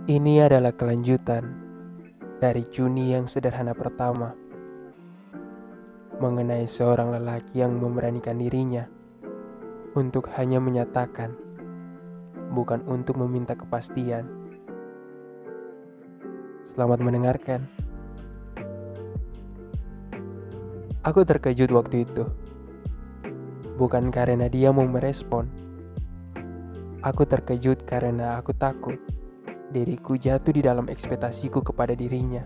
Ini adalah kelanjutan dari Juni yang sederhana pertama, mengenai seorang lelaki yang memberanikan dirinya untuk hanya menyatakan, bukan untuk meminta kepastian. Selamat mendengarkan. Aku terkejut waktu itu, bukan karena dia mau merespon. Aku terkejut karena aku takut diriku jatuh di dalam ekspektasiku kepada dirinya.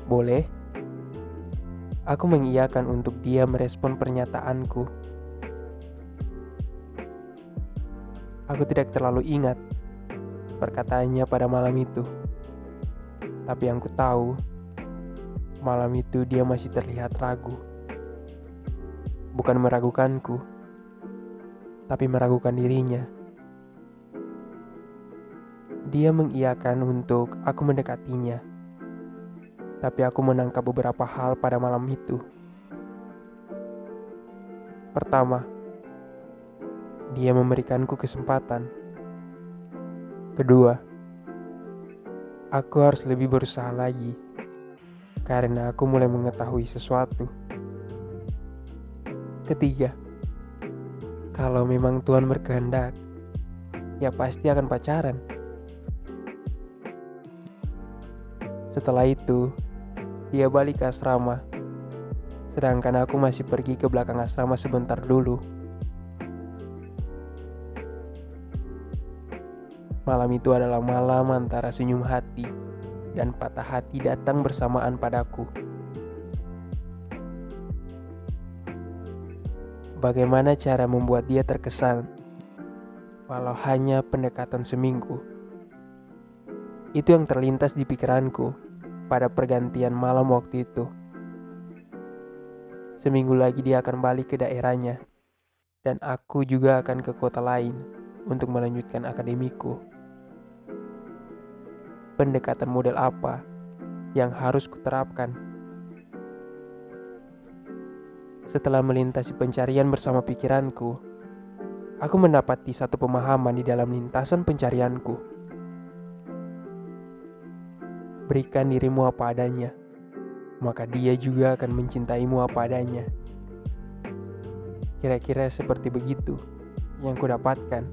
Boleh? Aku mengiyakan untuk dia merespon pernyataanku. Aku tidak terlalu ingat perkataannya pada malam itu. Tapi yang ku tahu, malam itu dia masih terlihat ragu. Bukan meragukanku, tapi meragukan dirinya. Dia mengiyakan untuk aku mendekatinya. Tapi aku menangkap beberapa hal pada malam itu. Pertama, dia memberikanku kesempatan. Kedua, aku harus lebih berusaha lagi karena aku mulai mengetahui sesuatu. Ketiga, kalau memang Tuhan berkehendak, ya pasti akan pacaran. Setelah itu, dia balik ke asrama, sedangkan aku masih pergi ke belakang asrama sebentar dulu. Malam itu adalah malam antara senyum hati dan patah hati datang bersamaan padaku. Bagaimana cara membuat dia terkesan, walau hanya pendekatan seminggu? Itu yang terlintas di pikiranku pada pergantian malam waktu itu. Seminggu lagi dia akan balik ke daerahnya, dan aku juga akan ke kota lain untuk melanjutkan akademiku. Pendekatan model apa yang harus kuterapkan? Setelah melintasi pencarian bersama pikiranku, aku mendapati satu pemahaman di dalam lintasan pencarianku. Berikan dirimu apa adanya, maka dia juga akan mencintaimu apa adanya. Kira-kira seperti begitu yang kudapatkan.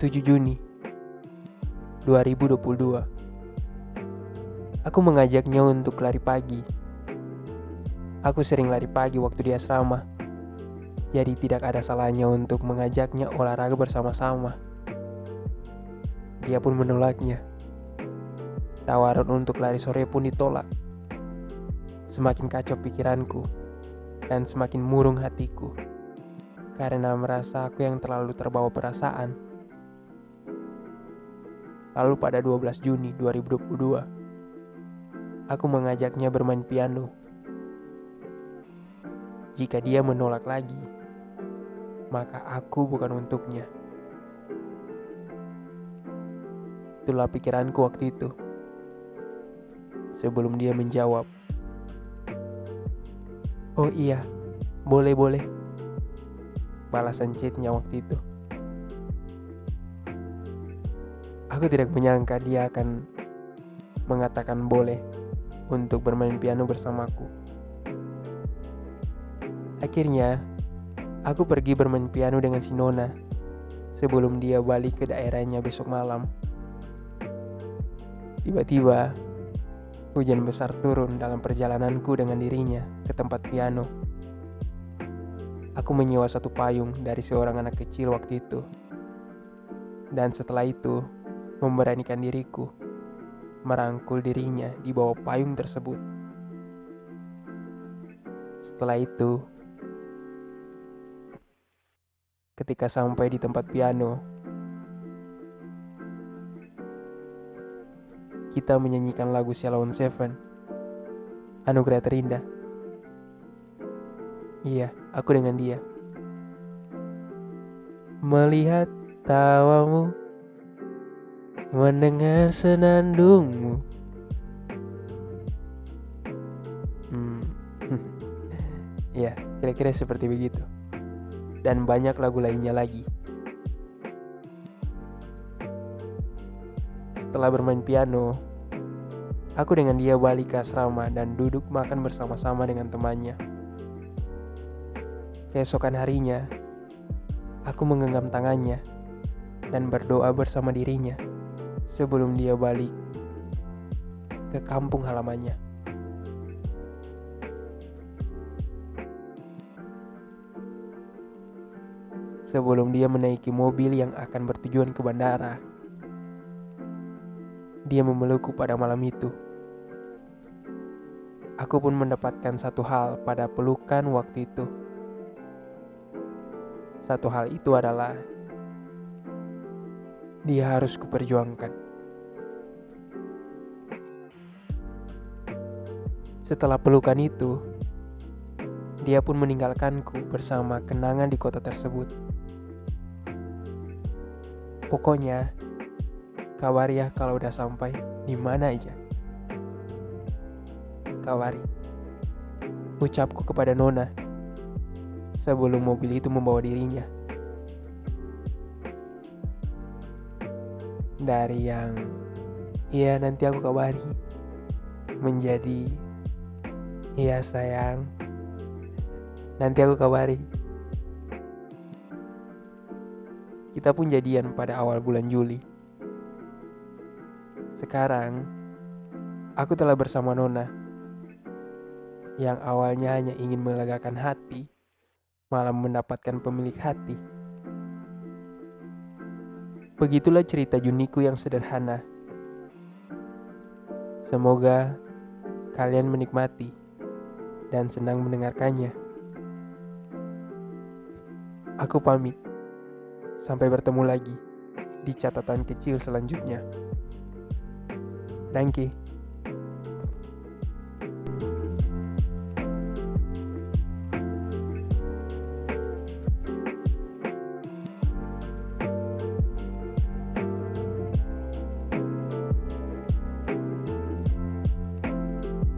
7 Juni 2022. Aku mengajaknya untuk lari pagi. Aku sering lari pagi waktu di asrama, jadi tidak ada salahnya untuk mengajaknya olahraga bersama-sama. Dia pun menolaknya. Tawaran untuk lari sore pun ditolak. Semakin kacau pikiranku dan semakin murung hatiku karena merasa aku yang terlalu terbawa perasaan. Lalu pada 12 Juni 2022, aku mengajaknya bermain piano. Jika dia menolak lagi, maka aku bukan untuknya. Itulah pikiranku waktu itu. Sebelum dia menjawab, "Oh iya, boleh." Balasan chatnya waktu itu. Aku tidak menyangka dia akan mengatakan boleh untuk bermain piano bersamaku. Akhirnya, aku pergi bermain piano dengan si Nona sebelum dia balik ke daerahnya besok malam. Tiba-tiba, hujan besar turun dalam perjalananku dengan dirinya ke tempat piano. Aku menyewa satu payung dari seorang anak kecil waktu itu. Dan setelah itu, memberanikan diriku merangkul dirinya di bawah payung tersebut. Setelah itu, ketika sampai di tempat piano, kita menyanyikan lagu Sheila on 7, Anugerah Terindah. Iya, aku dengan dia. Melihat tawamu, mendengar senandungmu. Ya, kira-kira seperti begitu. dan banyak lagu lainnya lagi. Setelah bermain piano, aku dengan dia balik ke asrama dan duduk makan bersama-sama dengan temannya. Keesokan harinya, aku menggenggam tangannya dan berdoa bersama dirinya sebelum dia balik ke kampung halamannya. Sebelum dia menaiki mobil yang akan bertujuan ke bandara, dia memelukku pada malam itu. Aku pun mendapatkan satu hal pada pelukan waktu itu. Satu hal itu adalah dia harus kuperjuangkan. Setelah pelukan itu, dia pun meninggalkanku bersama kenangan di kota tersebut. Pokoknya, kabari ya kalau udah sampai di mana aja. Kabari, ucapku kepada Nona sebelum mobil itu membawa dirinya. Dari yang, iya nanti aku kabari, menjadi, iya sayang, nanti aku kabari. Kita pun jadian pada awal bulan Juli. Sekarang, aku telah bersama Nona, yang awalnya hanya ingin melegakan hati, malah mendapatkan pemilik hati. Begitulah cerita Juniku yang sederhana. Semoga kalian menikmati dan senang mendengarkannya. Aku pamit. Sampai bertemu lagi di catatan kecil selanjutnya. Danke.